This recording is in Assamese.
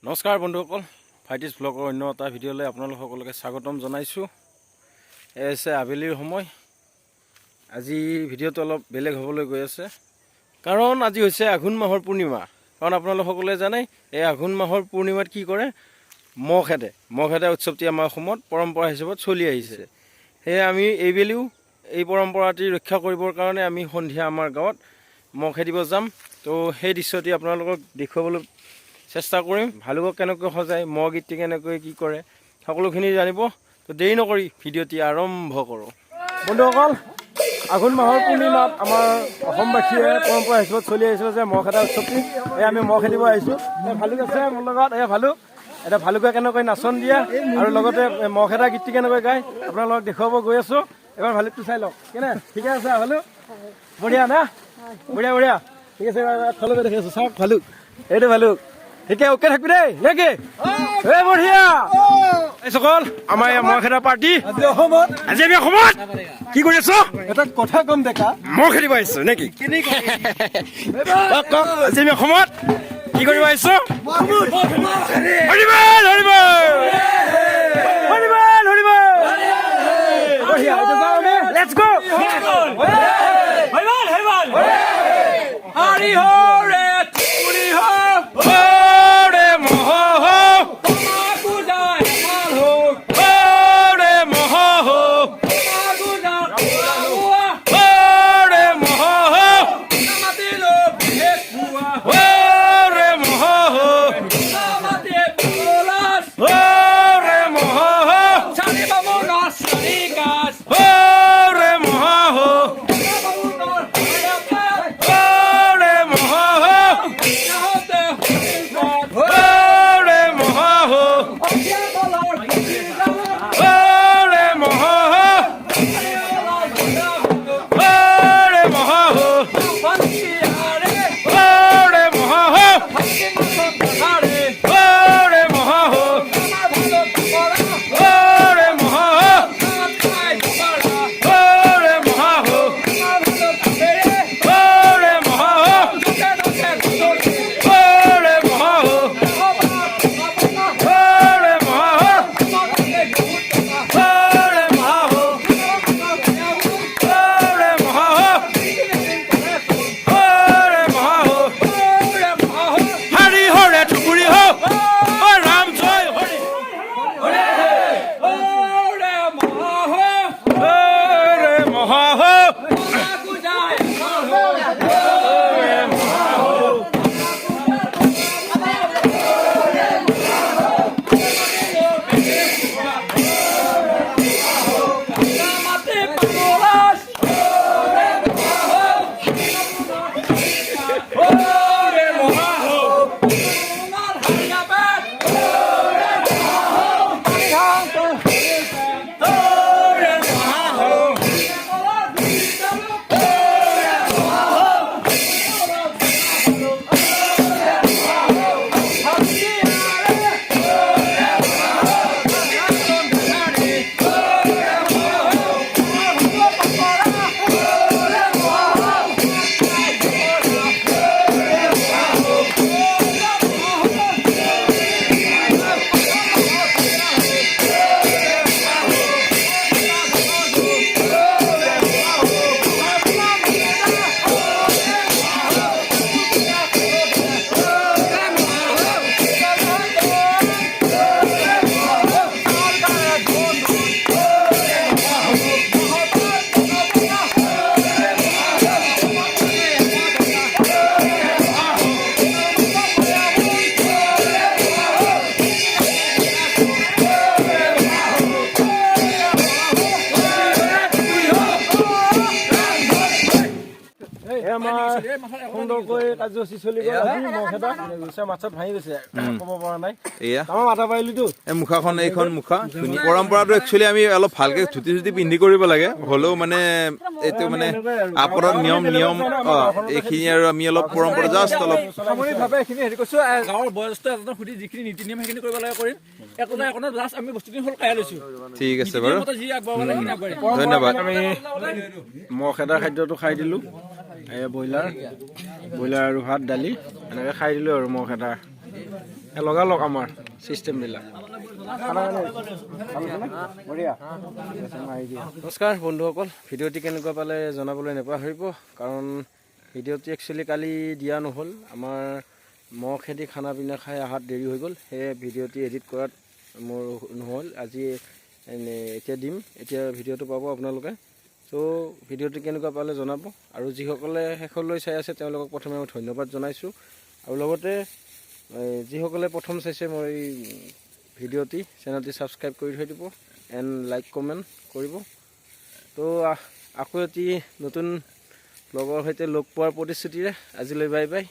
নমস্কাৰ বন্ধুসকল, ভাইটিছ ব্লগৰ অন্য এটা ভিডিঅ'লৈ আপোনালোক সকলোকে স্বাগতম জনাইছোঁ। এই আছে আবেলিৰ সময়। আজি ভিডিঅ'টো অলপ বেলেগ হ'বলৈ গৈ আছে, কাৰণ আজি হৈছে আঘোণ মাহৰ পূৰ্ণিমা। কাৰণ আপোনালোক সকলোৱে জানে এই আঘোণ মাহৰ পূৰ্ণিমাত কি কৰে, মহ খেদে উৎসৱটি আমাৰ অসমত পৰম্পৰা হিচাপত চলি আহিছে। সেয়ে আমি এইবেলিও এই পৰম্পৰাটি ৰক্ষা কৰিবৰ কাৰণে আমি সন্ধিয়া আমাৰ গাঁৱত মহ খেদিব যাম। তো সেই দৃশ্যটি আপোনালোকক দেখুৱাবলৈ চেষ্টা কৰিম। ভালুকক কেনেকৈ সজায়, মহ গীতটি কেনেকৈ কি কৰে, সকলোখিনি জানিব। তো দেৰি নকৰি ভিডিঅ'টি আৰম্ভ কৰোঁ। বন্ধুসকল, আঘোণ মাহৰ পূৰ্ণিমাত আমাৰ অসমবাসীয়ে পৰম্পৰা হিচাপত চলি আহিছিল যে মহ খেদা উৎসৱটি। আমি মহ খেদিব আহিছোঁ। ভালুক আছে মোৰ লগত। ভালুক, এতিয়া ভালুকে কেনেকৈ নাচন দিয়ে আৰু লগতে মহ খেদা গীতটি কেনেকৈ গায় আপোনালোকক দেখুৱাব গৈ আছোঁ। এবাৰ ভালুকটো চাই লওক। কেনে ঠিকে আছে ভালুক? বঢ়িয়া না? বঢ়িয়া ঠিক আছে। ভালুকে দেখি আছোঁ, চাওক ভালুক, এইটো ভালুক। ঠিকে, ওকে থাকবি দেই নেকি? বঢ়িয়া। সকল আমাৰ মহ খেদা পাৰ্টি আজি আমি অসমত কি কৰি আছো? এটা কথা কম ডেকা, মহ খেদিব আহিছো নেকি? আজি আমি অসমত কি কৰিব আহিছো? সুন্দৰকৈ কাৰ্যসূচী চলি গ'ল। মহ খেদা মাছত ভাঙি গৈছে, ক'ব পৰা নাই। আমাৰ মাথা পাৰিলোতো মুখাখন, এইখন মুখা পৰম্পৰাটো একচুৱেলি আমি অলপ ভালকে ধুতি পিন্ধি কৰিব লাগে। হ'লেও মানে এইটো মানে আপৰত নিয়ম এইখিনি আৰু আমি অলপ পৰম্পৰা জাষ্ট অলপ সামৰিকভাৱে এইখিনি হেৰি কৈছো। গাঁৱৰ বয়োজ্যেষ্ঠ এজনক সুধি যিখিনি নীতি নিয়ম সেইখিনি কৰিব লাগে কৰিম। একোটা লাষ্ট আমি বস্তুখিনি সলকাই লৈছো। ঠিক আছে বাৰু, যি আগবঢ়াব লাগে সেইখিনি আগবাঢ়িম। ধন্যবাদ। আমি মহ খেদা খাদ্যটো খাই দিলোঁ। ব্ৰইলাৰ আৰু ভাত দালি এনেকৈ খাই দিলোঁ আৰু মহ খেদা লগালগ আমাৰ চিষ্টেমবিলাক। নমস্কাৰ বন্ধুসকল, ভিডিঅ'টি কেনেকুৱা পালে জনাবলৈ নাপাহৰিব। কাৰণ ভিডিঅ'টি একচুৱেলি কালি দিয়া নহ'ল, আমাৰ মহ খেদি খানা পিনা খাই অহাত দেৰি হৈ গ'ল, সেয়ে ভিডিঅ'টি এডিট কৰাত মোৰ নহ'ল। আজি এতিয়া দিম, এতিয়া ভিডিঅ'টো পাব আপোনালোকে। চ' ভিডিঅ'টো কেনেকুৱা পালে জনাব, আৰু যিসকলে শেষলৈ চাই আছে তেওঁলোকক প্ৰথমে মই ধন্যবাদ জনাইছোঁ। আৰু লগতে যিসকলে প্ৰথম চাইছে মই ভিডিঅ'টি চেনেলটি ছাবস্ক্ৰাইব কৰি থৈ দিব এণ্ড লাইক কমেণ্ট কৰিব। তো আকৌ এটি নতুন ব্লগৰ সৈতে লগ পোৱাৰ প্ৰতিশ্ৰুতিৰে আজিলৈ বাই বাই।